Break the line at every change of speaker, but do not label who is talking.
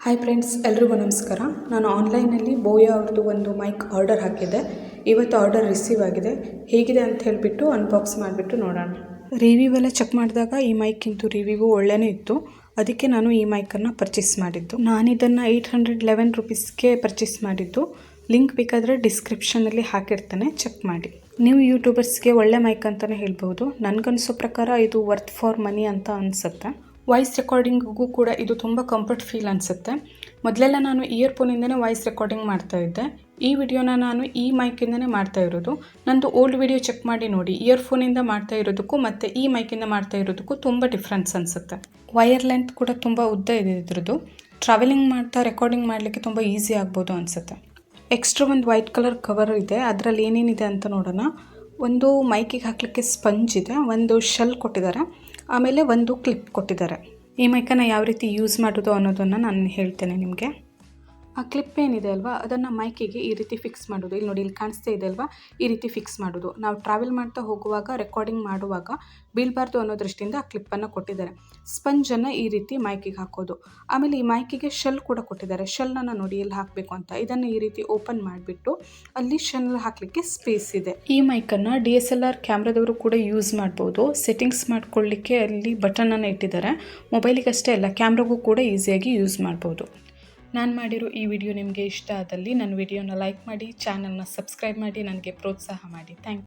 Hi friends, ಎಲ್ರಿಗೂ ನಮಸ್ಕಾರ. ನಾನು ಆನ್ಲೈನಲ್ಲಿ ಬೋಯಾ ಅವ್ರದ್ದು ಒಂದು ಮೈಕ್ ಆರ್ಡರ್ ಹಾಕಿದ್ದೆ. ಇವತ್ತು ಆರ್ಡರ್ ರಿಸೀವ್ ಆಗಿದೆ. ಹೇಗಿದೆ ಅಂತ ಹೇಳಿಬಿಟ್ಟು ಅನ್ಬಾಕ್ಸ್ ಮಾಡಿಬಿಟ್ಟು ನೋಡೋಣ. ರಿವ್ಯೂ ಎಲ್ಲ ಚೆಕ್ ಮಾಡಿದಾಗ ಈ ಮೈಕಿಂದು ರಿವ್ಯೂ ಒಳ್ಳೆಯೇ ಇತ್ತು. ಅದಕ್ಕೆ ನಾನು ಈ ಮೈಕನ್ನು ಪರ್ಚೇಸ್ ಮಾಡಿದ್ದು. ನಾನಿದನ್ನು 811 ರುಪೀಸ್ಗೆ ಪರ್ಚೇಸ್ ಮಾಡಿದ್ದು. ಲಿಂಕ್ ಬೇಕಾದರೆ ಡಿಸ್ಕ್ರಿಪ್ಷನಲ್ಲಿ ಹಾಕಿರ್ತಾನೆ, ಚೆಕ್ ಮಾಡಿ. ನೀವು ಯೂಟ್ಯೂಬರ್ಸ್ಗೆ ಒಳ್ಳೆ ಮೈಕ್ ಅಂತಲೇ ಹೇಳ್ಬೋದು. ನನಗನ್ಸೋ ಪ್ರಕಾರ ಇದು ವರ್ತ್ ಫಾರ್ ಮನಿ ಅಂತ ಅನಿಸುತ್ತೆ. ವಾಯ್ಸ್ ರೆಕಾರ್ಡಿಂಗಿಗೂ ಕೂಡ ಇದು ತುಂಬ ಕಂಫರ್ಟ್ ಫೀಲ್ ಅನಿಸುತ್ತೆ. ಮೊದಲೆಲ್ಲ ನಾನು ಇಯರ್ಫೋನಿಂದನೇ ವಾಯ್ಸ್ ರೆಕಾರ್ಡಿಂಗ್ ಮಾಡ್ತಾಯಿದ್ದೆ. ಈ ವಿಡಿಯೋನ ನಾನು ಈ ಮೈಕಿಂದನೇ ಮಾಡ್ತಾ ಇರೋದು. ನಂದು ಓಲ್ಡ್ ವಿಡಿಯೋ ಚೆಕ್ ಮಾಡಿ ನೋಡಿ. ಇಯರ್ಫೋನಿಂದ ಮಾಡ್ತಾ ಇರೋದಕ್ಕೂ ಮತ್ತು ಈ ಮೈಕಿಂದ ಮಾಡ್ತಾ ಇರೋದಕ್ಕೂ ತುಂಬ ಡಿಫ್ರೆನ್ಸ್ ಅನಿಸುತ್ತೆ. ವೈರ್ ಲೆಂತ್ ಕೂಡ ತುಂಬ ಉದ್ದ ಇದೆ ಇದ್ರದ್ದು. ಟ್ರಾವೆಲಿಂಗ್ ಮಾಡ್ತಾ ರೆಕಾರ್ಡಿಂಗ್ ಮಾಡಲಿಕ್ಕೆ ತುಂಬ ಈಸಿ ಆಗ್ಬೋದು ಅನಿಸುತ್ತೆ. ಎಕ್ಸ್ಟ್ರಾ ಒಂದು ವೈಟ್ ಕಲರ್ ಕವರ್ ಇದೆ. ಅದರಲ್ಲಿ ಏನೇನಿದೆ ಅಂತ ನೋಡೋಣ. ಒಂದು ಮೈಕಿಗೆ ಹಾಕಲಿಕ್ಕೆ ಸ್ಪಂಜ್ ಇದೆ, ಒಂದು ಶೆಲ್ ಕೊಟ್ಟಿದ್ದಾರೆ, ಆಮೇಲೆ ಒಂದು ಕ್ಲಿಪ್ ಕೊಟ್ಟಿದ್ದಾರೆ. ಈ ಮೈಕನ್ನು ಯಾವ ರೀತಿ ಯೂಸ್ ಮಾಡೋದು ಅನ್ನೋದನ್ನು ನಾನು ಹೇಳ್ತೇನೆ ನಿಮಗೆ. ಆ ಕ್ಲಿಪ್ ಏನಿದೆ ಅಲ್ವಾ, ಅದನ್ನು ಮೈಕಿಗೆ ಈ ರೀತಿ ಫಿಕ್ಸ್ ಮಾಡೋದು. ಇಲ್ಲಿ ನೋಡಿ, ಇಲ್ಲಿ ಕಾಣಿಸ್ತಾ ಇದೆ ಅಲ್ವಾ, ಈ ರೀತಿ ಫಿಕ್ಸ್ ಮಾಡೋದು. ನಾವು ಟ್ರಾವೆಲ್ ಮಾಡ್ತಾ ಹೋಗುವಾಗ, ರೆಕಾರ್ಡಿಂಗ್ ಮಾಡುವಾಗ ಬೀಳಬಾರ್ದು ಅನ್ನೋ ದೃಷ್ಟಿಯಿಂದ ಆ ಕ್ಲಿಪ್ಪನ್ನು ಕೊಟ್ಟಿದ್ದಾರೆ. ಸ್ಪಂಜನ್ನು ಈ ರೀತಿ ಮೈಕಿಗೆ ಹಾಕೋದು. ಆಮೇಲೆ ಈ ಮೈಕಿಗೆ ಶೆಲ್ ಕೂಡ ಕೊಟ್ಟಿದ್ದಾರೆ. ಶೆಲ್ನ ನೋಡಿ ಎಲ್ಲಿ ಹಾಕಬೇಕು ಅಂತ. ಇದನ್ನು ಈ ರೀತಿ ಓಪನ್ ಮಾಡಿಬಿಟ್ಟು ಅಲ್ಲಿ ಶೆಲ್ ಹಾಕಲಿಕ್ಕೆ ಸ್ಪೇಸ್ ಇದೆ. ಈ ಮೈಕನ್ನು DSLR ಕ್ಯಾಮ್ರಾದವರು ಕೂಡ ಯೂಸ್ ಮಾಡ್ಬೋದು. ಸೆಟ್ಟಿಂಗ್ಸ್ ಮಾಡ್ಕೊಳ್ಳಿಕ್ಕೆ ಅಲ್ಲಿ ಬಟನನ್ನು ಇಟ್ಟಿದ್ದಾರೆ. ಮೊಬೈಲಿಗಷ್ಟೇ ಅಲ್ಲ, ಕ್ಯಾಮ್ರಾಗೂ ಕೂಡ ಈಸಿಯಾಗಿ ಯೂಸ್ ಮಾಡ್ಬೋದು. ನಾನು ಮಾಡಿರೋ ಈ ವಿಡಿಯೋ ನಿಮಗೆ ಇಷ್ಟ ಆದಲ್ಲಿ ನನ್ನ ವಿಡಿಯೋನ ಲೈಕ್ ಮಾಡಿ, ಚಾನಲ್ನ ಸಬ್ಸ್ಕ್ರೈಬ್ ಮಾಡಿ, ನನಗೆ ಪ್ರೋತ್ಸಾಹ ಮಾಡಿ. Thank you.